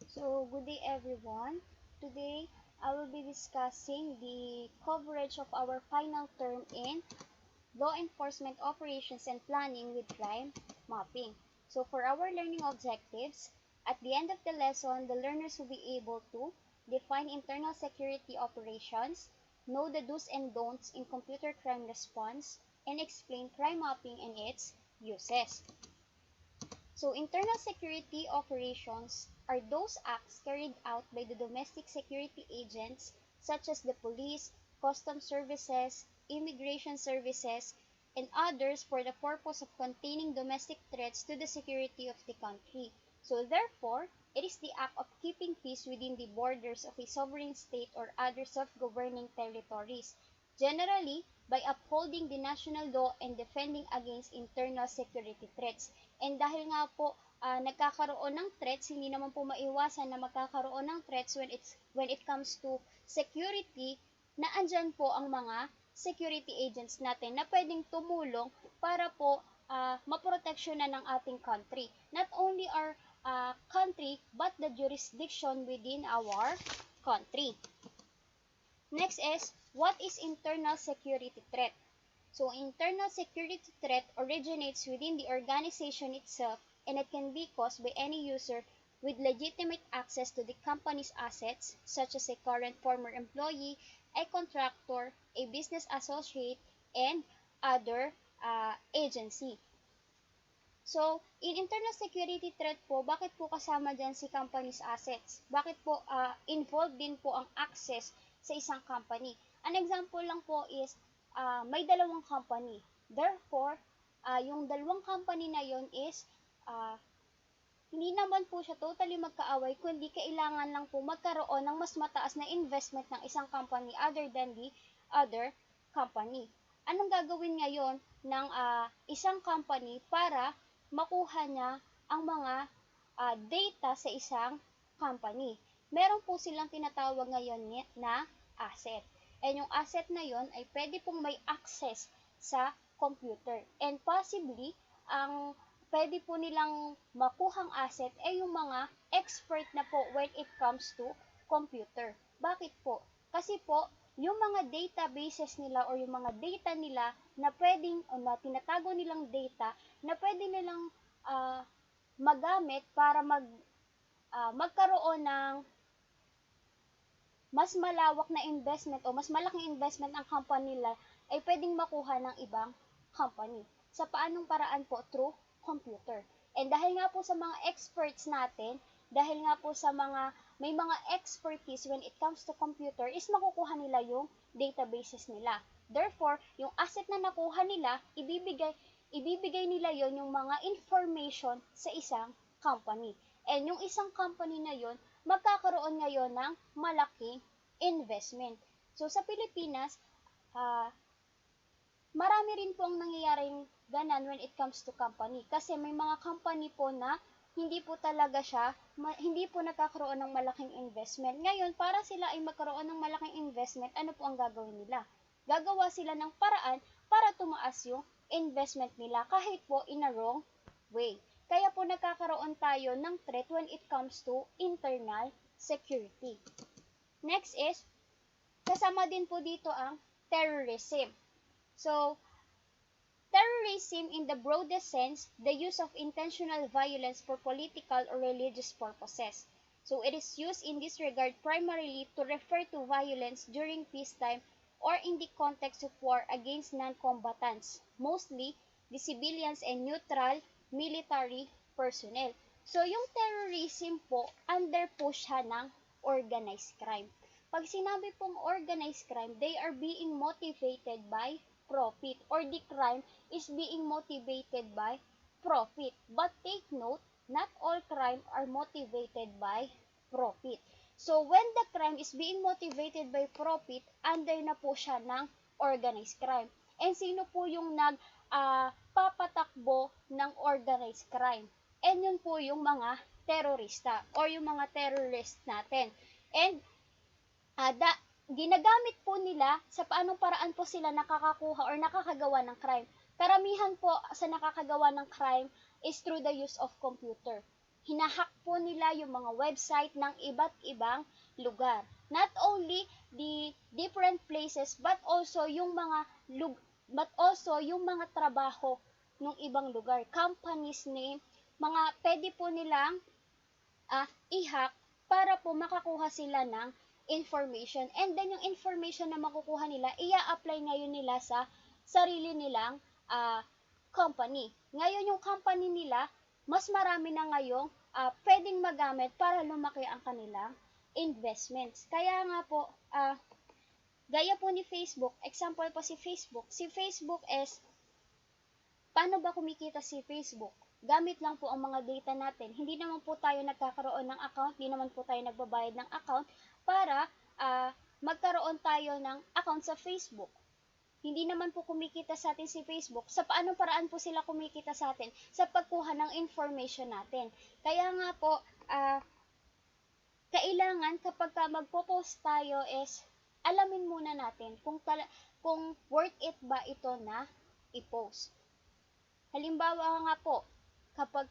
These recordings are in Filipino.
So, good day everyone. Today, I will be discussing the coverage of our final term in Law Enforcement Operations and Planning with Crime Mapping. So, for our learning objectives, at the end of the lesson, the learners will be able to define internal security operations, know the do's and don'ts in computer crime response, and explain crime mapping and its uses. So, internal security operations are those acts carried out by the domestic security agents such as the police, customs services, immigration services, and others for the purpose of containing domestic threats to the security of the country. So, therefore, it is the act of keeping peace within the borders of a sovereign state or other self-governing territories, generally by upholding the national law and defending against internal security threats. And dahil nga po nagkakaroon ng threats, hindi naman po maiwasan na magkakaroon ng threats when it comes to security, na andyan po ang mga security agents natin na pwedeng tumulong para po maproteksyonan ng ating country. Not only our country, but the jurisdiction within our country. Next is, what is internal security threat? So, internal security threat originates within the organization itself, and it can be caused by any user with legitimate access to the company's assets, such as a current former employee, a contractor, a business associate, and other agency. So, in internal security threat po, bakit po kasama dyan si company's assets? Bakit po involved din po ang access sa isang company? An example lang po is, may dalawang company. Therefore, yung dalawang company na yon is, hindi naman po siya totally magkaaway, kundi kailangan lang po magkaroon ng mas mataas na investment ng isang company other than the other company. Anong gagawin ngayon ng isang company para makuha niya ang mga data sa isang company? Meron po silang tinatawag ngayon na asset. And yung asset na yon ay pwede pong may access sa computer. And possibly, ang pwede po nilang makuhang asset ay yung mga expert na po when it comes to computer. Bakit po? Kasi po, yung mga databases nila or yung mga data nila na pwedeng, o na tinatago nilang data, na pwede nilang magamit para magkaroon ng mas malawak na investment o mas malaking investment ang company nila ay pwedeng makuha ng ibang company. Sa paanong paraan po? Through computer. And dahil nga po sa mga experts natin, dahil nga po sa may mga expertise when it comes to computer, is makukuha nila yung databases nila. Therefore, yung asset na nakuha nila, ibibigay nila yon yung mga information sa isang company. And yung isang company na yon, magkakaroon ngayon ng malaking investment. So, sa Pilipinas, marami rin po ang nangyayaring ganan when it comes to company. Kasi may mga company po na hindi po talaga hindi po nagkakaroon ng malaking investment. Ngayon, para sila ay magkaroon ng malaking investment, ano po ang gagawin nila? Gagawa sila ng paraan para tumaas yung investment nila kahit po in a wrong way. Kaya po nagkakaroon tayo ng threat when it comes to internal security. Next is, kasama din po dito ang terrorism. So, terrorism in the broadest sense, the use of intentional violence for political or religious purposes. So, it is used in this regard primarily to refer to violence during peacetime or in the context of war against non-combatants, mostly the civilians and neutral military personnel. So, yung terrorism po, under po siya ng organized crime. Pag sinabi pong organized crime, they are being motivated by profit, or the crime is being motivated by profit. But take note, not all crime are motivated by profit. So, when the crime is being motivated by profit, under na po siya ng organized crime. And sino po yung papatakbo ng organized crime? And yun po yung mga terorista or yung mga terrorist natin. And ginagamit po nila sa paanong paraan po sila nakakakuha or nakakagawa ng crime. Karamihan po sa nakakagawa ng crime is through the use of computer. hinahack po nila yung mga website ng iba't ibang lugar. Not only the different places but also yung mga trabaho ng ibang lugar, companies name, mga pwede po nilang i-hack para po makakuha sila ng information. And then yung information na makukuha nila, ia-apply ngayon nila sa sarili nilang company. Ngayon yung company nila, mas marami na ngayong pwedeng magamit para lumaki ang kanilang investments. Kaya nga po, gaya po ni Facebook, example po si Facebook is, paano ba kumikita si Facebook? Gamit lang po ang mga data natin. Hindi naman po tayo nagkakaroon ng account, hindi naman po tayo nagbabayad ng account para magkaroon tayo ng account sa Facebook. Hindi naman po kumikita sa atin si Facebook. Sa paanong paraan po sila kumikita sa atin? Sa pagkuha ng information natin. Kaya nga po, kailangan kapag magpo-post tayo is alamin muna natin kung worth it ba ito na i-post. Halimbawa nga po, kapag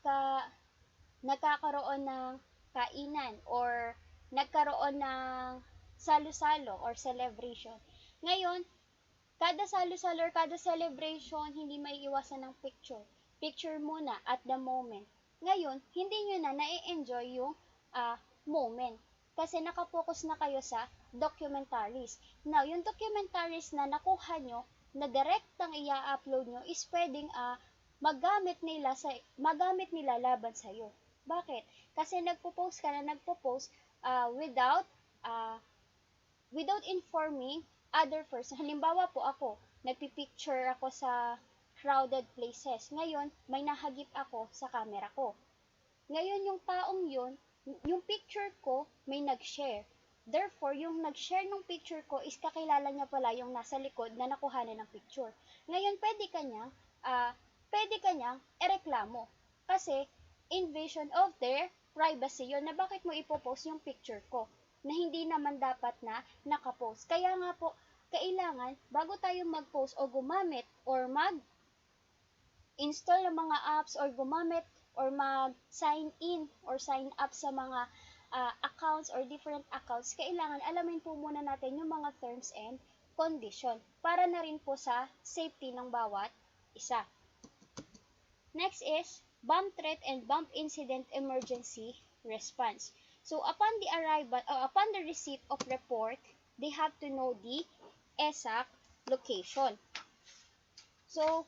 nagkakaroon ng kainan or nagkaroon ng salo-salo or celebration. Ngayon, kada salo-salo or kada celebration, hindi maiiwasan ng picture. Picture muna at the moment. Ngayon, hindi nyo na na-enjoy yung moment. Kasi nakapokus na kayo sa documentaries. Now, yung documentaries na nakuha nyo, na direktang i-upload nyo, is pwedeng magamit nila laban sa iyo. Bakit? Kasi nagpo-post ka na without informing other person. Halimbawa po ako, nagpipicture ako sa crowded places. Ngayon, may nahagip ako sa camera ko. Ngayon, yung taong yun, yung picture ko, may nag-share. Therefore, yung nag-share ng picture ko is kakilala niya pala yung nasa likod na nakuhanan ng picture. Ngayon, pwede ka niyang ireklamo. Kasi, invasion of their privacy yun, na bakit mo ipopost yung picture ko, na hindi naman dapat na nakapost. Kaya nga po, kailangan, bago tayo mag-post o gumamit or mag-install ng mga apps or gumamit or mag-sign in or sign up sa mga accounts or different accounts, kailangan alamin po muna natin yung mga terms and condition para na rin po sa safety ng bawat isa. Next is bomb threat and bomb incident emergency response. So upon the receipt of report, they have to know the exact location. So,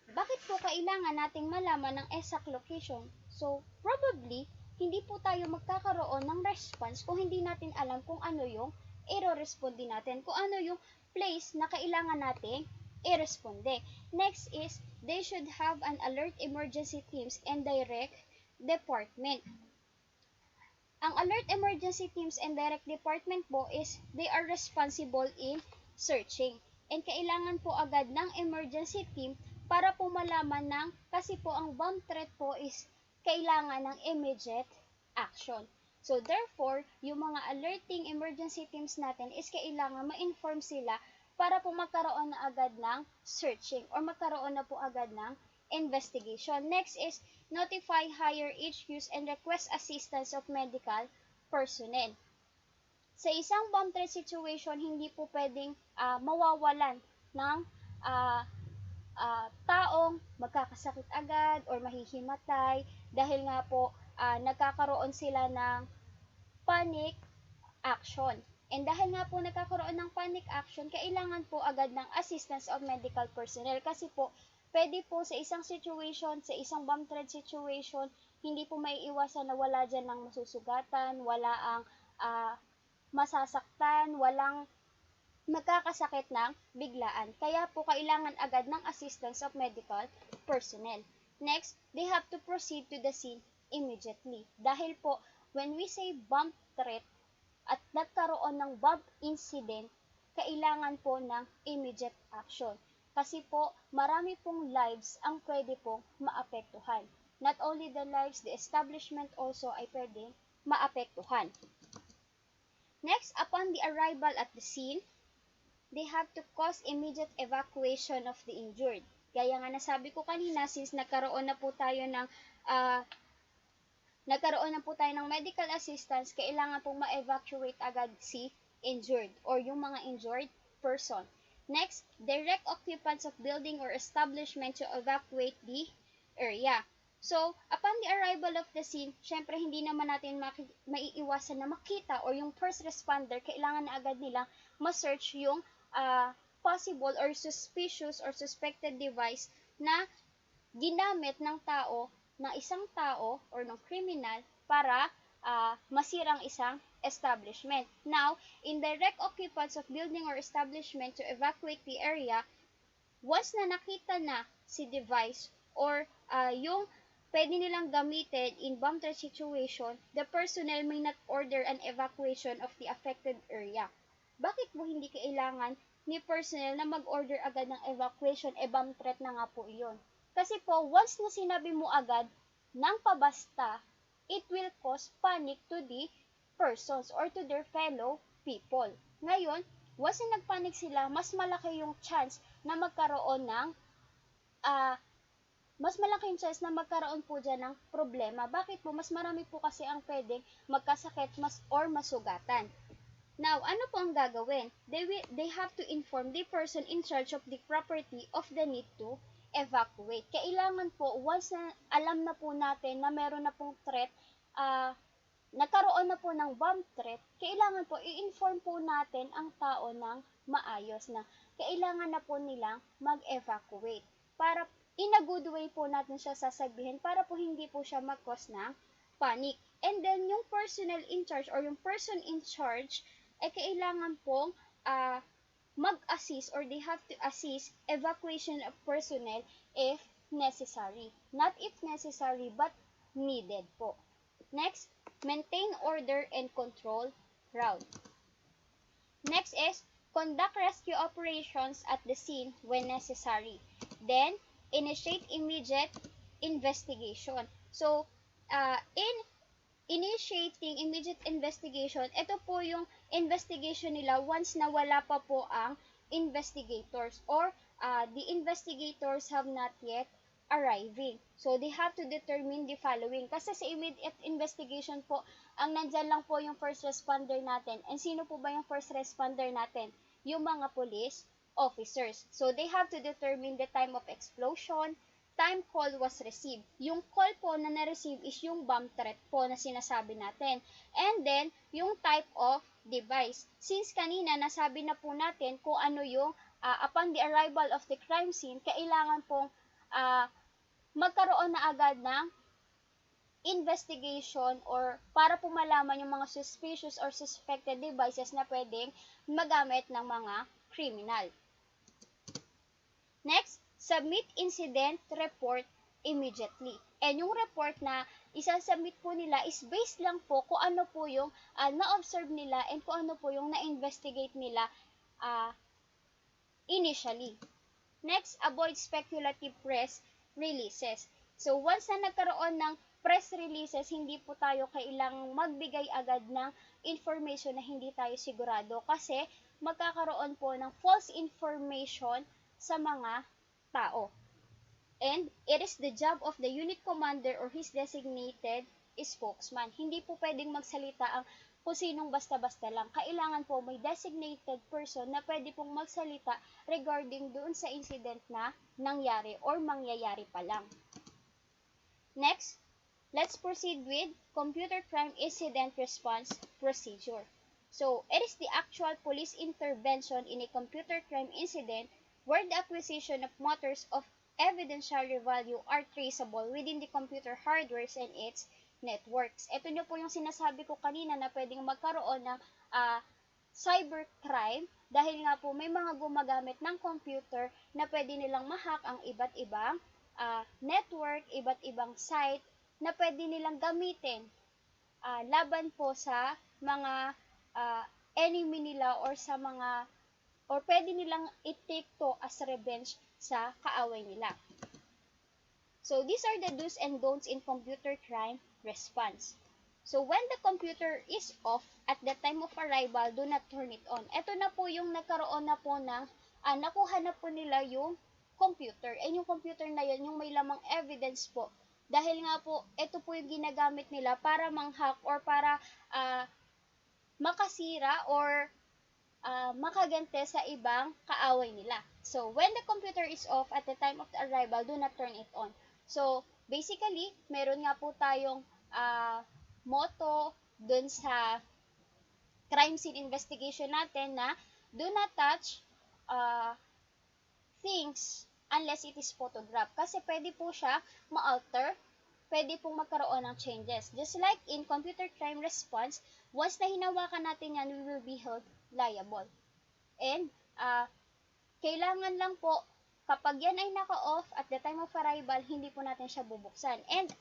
bakit po kailangan nating malaman ng exact location? So, probably, hindi po tayo magkakaroon ng response kung hindi natin alam kung ano yung i-responde natin, kung ano yung place na kailangan nating i-responde. Next is, they should have an alert emergency teams and direct department. Ang alert emergency teams and direct department po is, they are responsible in searching. And kailangan po agad ng emergency team para po malaman kasi po ang bomb threat po is kailangan ng immediate action. So therefore, yung mga alerting emergency teams natin is kailangan ma-inform sila para po magkaroon na agad ng searching or magkaroon na po agad ng investigation. Next is notify higher HQs and request assistance of medical personnel. Sa isang bomb threat situation, hindi po pwedeng mawawalan ng taong magkakasakit agad or mahihimatay dahil nga po nagkakaroon sila ng panic action. And dahil nga po nagkakaroon ng panic action, kailangan po agad ng assistance of medical personnel kasi po pwede po sa isang situation, sa isang bomb threat situation, hindi po maiiwasan na wala dyan ng masusugatan, wala ang masasaktan, walang magkakasakit ng biglaan. Kaya po kailangan agad ng assistance of medical personnel. Next, they have to proceed to the scene immediately. Dahil po, when we say bomb threat at nagkaroon ng bomb incident, kailangan po ng immediate action. Kasi po, marami pong lives ang pwede pong maapektuhan. Not only the lives, the establishment also ay pwedeng maapektuhan. Next, upon the arrival at the scene, they have to cause immediate evacuation of the injured. Gaya nga nasabi ko kanina, since uh, nagkaroon na po tayo ng medical assistance, kailangan pong ma-evacuate agad si injured or yung mga injured person. Next, direct occupants of building or establishment to evacuate the area. So, upon the arrival of the scene, syempre hindi naman natin maiiwasan na makita or yung first responder, kailangan na agad nila ma-search yung possible or suspicious or suspected device na ginamit ng isang tao or ng criminal para masirang isang establishment. Now, indirect occupants of building or establishment to evacuate the area, once na nakita na si device or yung pwede nilang gamitin in bomb threat situation, the personnel may not order an evacuation of the affected area. Bakit mo hindi kailangan ni personnel na mag-order agad ng evacuation? Bomb threat na nga po iyon. Kasi po, once na sinabi mo agad ng pabasta, it will cause panic to the persons or to their fellow people. Ngayon, once na nagpanic sila, mas malaki yung chance na magkaroon po dyan ng problema. Bakit po? Mas marami po kasi ang pwedeng magkasakit or masugatan. Now, ano po ang gagawin? They have to inform the person in charge of the property of the need to evacuate. Kailangan po, once na alam na po natin na meron na pong threat, nagkaroon na po ng bomb threat, kailangan po i-inform po natin ang tao ng maayos na kailangan na po nilang mag-evacuate. Para in a good way po natin siya sasabihin para po hindi po siya mag-cause ng panic. And then, yung personnel in charge or yung person in charge, ay kailangan pong mag-assist or they have to assist evacuation of personnel if necessary. Not if necessary, but needed po. Next, maintain order and control route. Next is, conduct rescue operations at the scene when necessary. Then, initiate immediate investigation. So, in initiating immediate investigation, ito po yung investigation nila once na wala pa po ang investigators or the investigators have not yet arriving. So, they have to determine the following. Kasi sa immediate investigation po, ang nandyan lang po yung first responder natin. And sino po ba yung first responder natin? Yung mga police officers. So, they have to determine the time of explosion, time call was received. Yung call po na na-receive is yung bomb threat po na sinasabi natin. And then, yung type of device. Since kanina, nasabi na po natin kung ano yung upon the arrival of the crime scene, kailangan pong magkaroon na agad ng investigation or para po malaman yung mga suspicious or suspected devices na pwedeng magamit ng mga criminal. Next, submit incident report immediately. And yung report na isasubmit po nila is based lang po kung ano po yung na-observe nila and kung ano po yung na-investigate nila initially. Next, avoid speculative press releases. So, once na nagkaroon ng press releases, hindi po tayo kailangang magbigay agad ng information na hindi tayo sigurado kasi magkakaroon po ng false information sa mga tao. And it is the job of the unit commander or his designated spokesman. Hindi po pwedeng magsalita ang kung sinong basta-basta lang. Kailangan po may designated person na pwede pong magsalita regarding doon sa incident na nangyari or mangyayari pa lang. Next, let's proceed with computer crime incident response procedure. So, it is the actual police intervention in a computer crime incident where the acquisition of matters of evidentiary value are traceable within the computer hardware and its networks. Ito nyo po yung sinasabi ko kanina na pwedeng magkaroon ng cybercrime dahil nga po may mga gumagamit ng computer na pwede nilang ma-hack ang iba't ibang network, iba't ibang site na pwede nilang gamitin laban po sa mga enemy nila or sa mga or pwede nilang i-take to as revenge sa kaaway nila. So, these are the do's and don'ts in computer crime response. So, when the computer is off at the time of arrival, do not turn it on. Ito na po yung nagkaroon na po ng, nakuha na po nila yung computer. And yung computer na yun, yung may lamang evidence po. Dahil nga po, ito po yung ginagamit nila para manghack or para makasira or makagante sa ibang kaaway nila. So, when the computer is off at the time of the arrival, do not turn it on. So, basically, meron nga po tayong motto dun sa crime scene investigation natin na do not touch uh, things unless it is photographed. Kasi pwede po siya ma-alter, pwede pong magkaroon ng changes. Just like in computer crime response, once na hinawakan natin yan, we will be held liable. And, kailangan lang po, kapag yan ay naka-off at the time of arrival, hindi po natin siya bubuksan. And,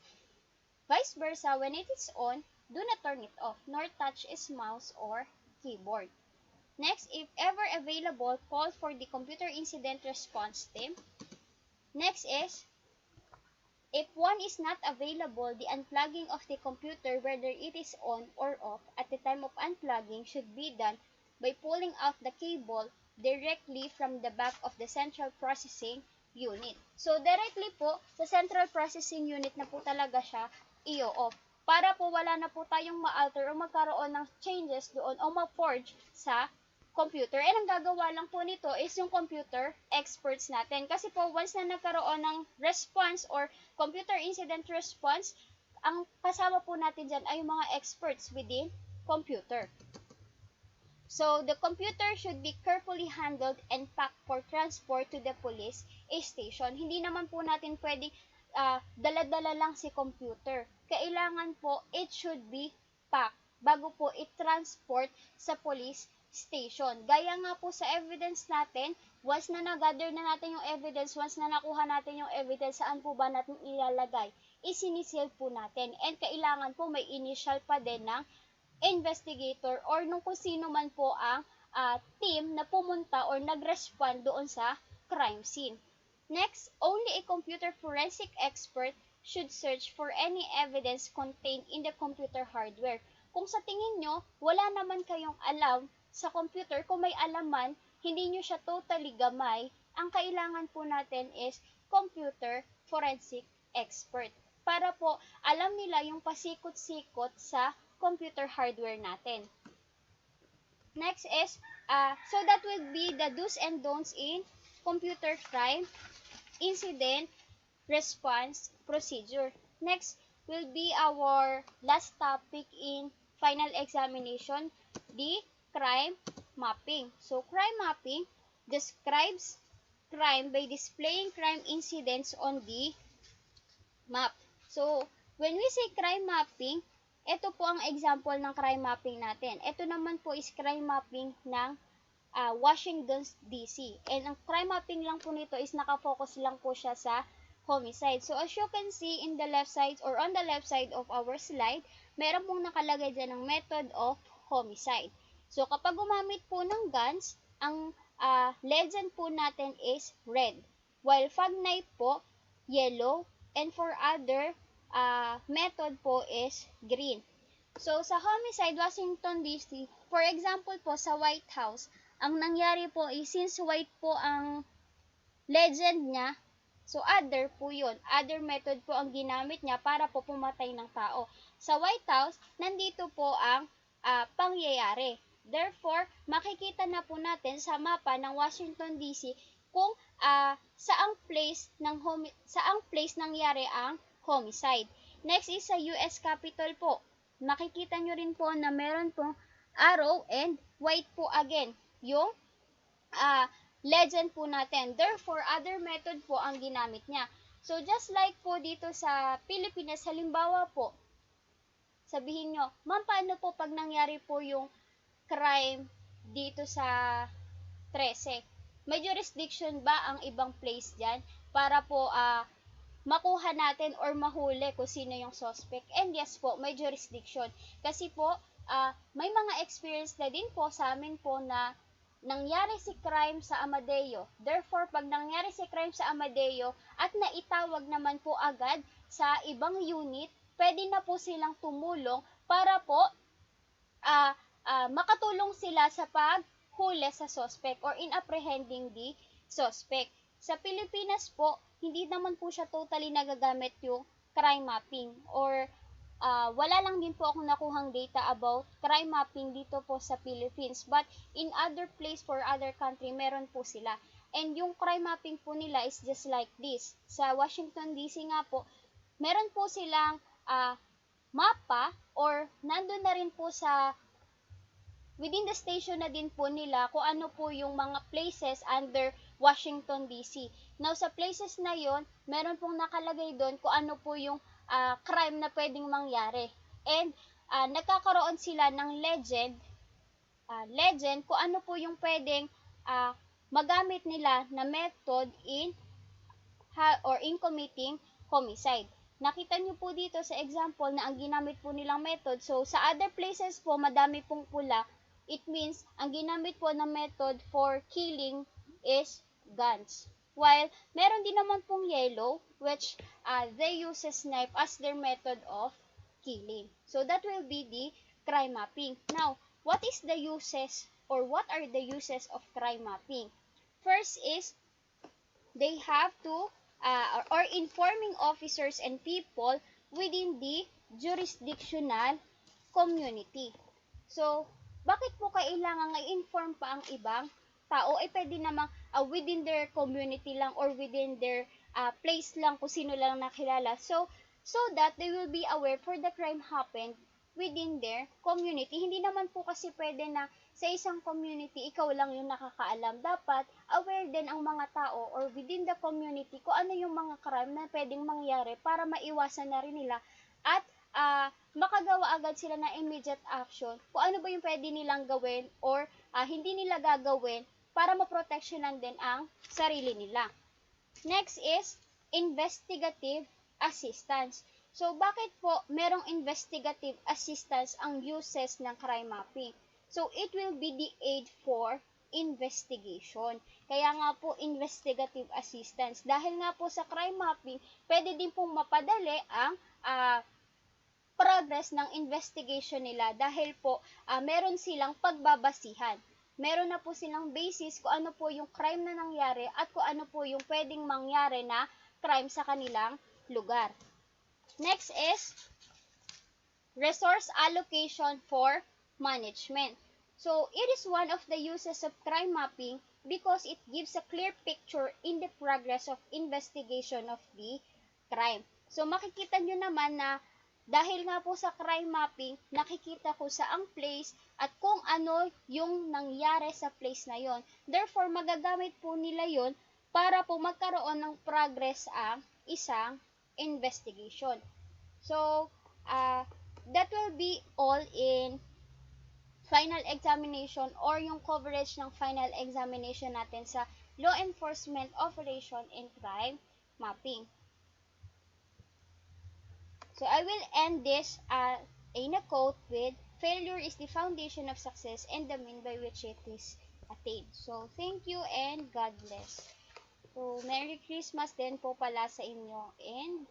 vice versa, when it is on, do not turn it off, nor touch its mouse or keyboard. Next, if ever available, call for the computer incident response team. Next is, if one is not available, the unplugging of the computer, whether it is on or off, at the time of unplugging should be done by pulling out the cable directly from the back of the central processing unit. So, directly po, sa central processing unit na po talaga siya i-off. Para po wala na po tayong ma-alter o magkaroon ng changes doon o ma-forge sa computer. And ang gagawa lang po nito is yung computer experts natin. Kasi po, once na nagkaroon ng response or computer incident response, ang kasama po natin dyan ay mga experts within computer. So, the computer should be carefully handled and packed for transport to the police station. Hindi naman po natin pwedeng dala-dala lang si computer. Kailangan po, it should be packed bago po i-transport sa police station. Gaya nga po sa evidence natin, once na na-gather na natin yung evidence, once na nakuha natin yung evidence, saan po ba natin ilalagay? Isinisil po natin. And kailangan po may initial pa din ng investigator or nung kung sino man po ang team na pumunta or nag-respond doon sa crime scene. Next, only a computer forensic expert should search for any evidence contained in the computer hardware. Kung sa tingin nyo, wala naman kayong alam sa computer, kung may alaman, hindi nyo siya totally gamay, ang kailangan po natin is computer forensic expert. Para po, alam nila yung pasikot-sikot sa computer hardware natin. Next is, so that would be the do's and don'ts in computer crime incident response procedure. Next will be our last topic in final examination, the crime mapping. So, crime mapping describes crime by displaying crime incidents on the map. So, when we say crime mapping, ito po ang example ng crime mapping natin. Ito naman po is crime mapping ng Washington, D.C. And ang crime mapping lang po nito is nakafocus lang po siya sa homicide. So, as you can see in the left side or on the left side of our slide, meron pong nakalagay dyan ng method of homicide. So, kapag gumamit po ng guns, ang legend po natin is red. While fog knife po, yellow. And for other method po is green. So, sa homicide, Washington, D.C., for example po, sa White House, ang nangyari po is since white po ang legend niya, so other po yun. Other method po ang ginamit niya para po pumatay ng tao. Sa White House, nandito po ang pangyayari. Therefore, makikita na po natin sa mapa ng Washington, D.C. kung saang place nangyari ang homicide. Next is sa US Capitol po. Makikita nyo rin po na meron pong arrow and white po again yung legend po natin. Therefore, other method po ang ginamit niya. So, just like po dito sa Pilipinas, halimbawa po, sabihin nyo, ma'am, paano po pag nangyari po yung crime dito sa 13? May jurisdiction ba ang ibang place dyan para po makuha natin or mahuli kung sino yung suspect? And yes po, may jurisdiction. Kasi po, may mga experience na din po sa amin po na nangyari si crime sa Amadeo. Therefore, pag nangyari si crime sa Amadeo at naitawag naman po agad sa ibang unit, pwede na po silang tumulong para po makatulong sila sa paghuli sa suspect or in apprehending the suspect. Sa Pilipinas po, hindi naman po siya totally nagagamit yung crime mapping or wala lang din po akong nakuhang data about crime mapping dito po sa Philippines. But in other place for other country, meron po sila. And yung crime mapping po nila is just like this. Sa Washington DC nga po, meron po silang mapa or nandun na rin po sa within the station na din po nila kung ano po yung mga places under Washington DC. Now, sa places na yon, meron pong nakalagay doon kung ano po yung crime na pwedeng mangyari. And nagkakaroon sila ng legend kung ano po yung pwedeng magamit nila na method in committing homicide. Nakita niyo po dito sa example na ang ginamit po nilang method. So, sa other places po, madami pong pula. It means, ang ginamit po na method for killing is guns. While, meron din naman pong yellow, which they use a snipe as their method of killing. So, that will be the crime mapping. Now, what is the uses or what are the uses of crime mapping? First is, they have to or informing officers and people within the jurisdictional community. So, bakit po kailangan i-inform pa ang ibang tao? Pwede namang within their community lang or within their place lang kung sino lang nakilala. So that they will be aware for the crime happened within their community. Hindi naman po kasi pwede na sa isang community, ikaw lang yung nakakaalam. Dapat, aware din ang mga tao or within the community kung ano yung mga crime na pwedeng mangyari para maiwasan na rin nila at makagawa agad sila ng immediate action kung ano ba yung pwede nilang gawin or hindi nila gagawin para maproteksyonan din ang sarili nila. Next is investigative assistance. So, bakit po merong investigative assistance ang uses ng crime mapping? So, it will be the aid for investigation. Kaya nga po, investigative assistance. Dahil nga po sa crime mapping, pwede din pong mapadali ang progress ng investigation nila dahil po meron silang pagbabasihan. Meron na po silang basis kung ano po yung crime na nangyari at kung ano po yung pwedeng mangyari na crime sa kanilang lugar. Next is resource allocation for management. So, it is one of the uses of crime mapping because it gives a clear picture in the progress of investigation of the crime. So, makikita nyo naman na dahil nga po sa crime mapping, nakikita ko sa ang place at kung ano yung nangyari sa place na yon. Therefore, magagamit po nila yon para po magkaroon ng progress ang isang investigation. So, that will be all in final examination or yung coverage ng final examination natin sa law enforcement operation and crime mapping. So, I will end this in a quote with, failure is the foundation of success and the mean by which it is attained. So, thank you and God bless. So, Merry Christmas din po pala sa inyo and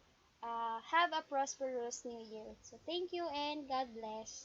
have a prosperous New Year. So, thank you and God bless.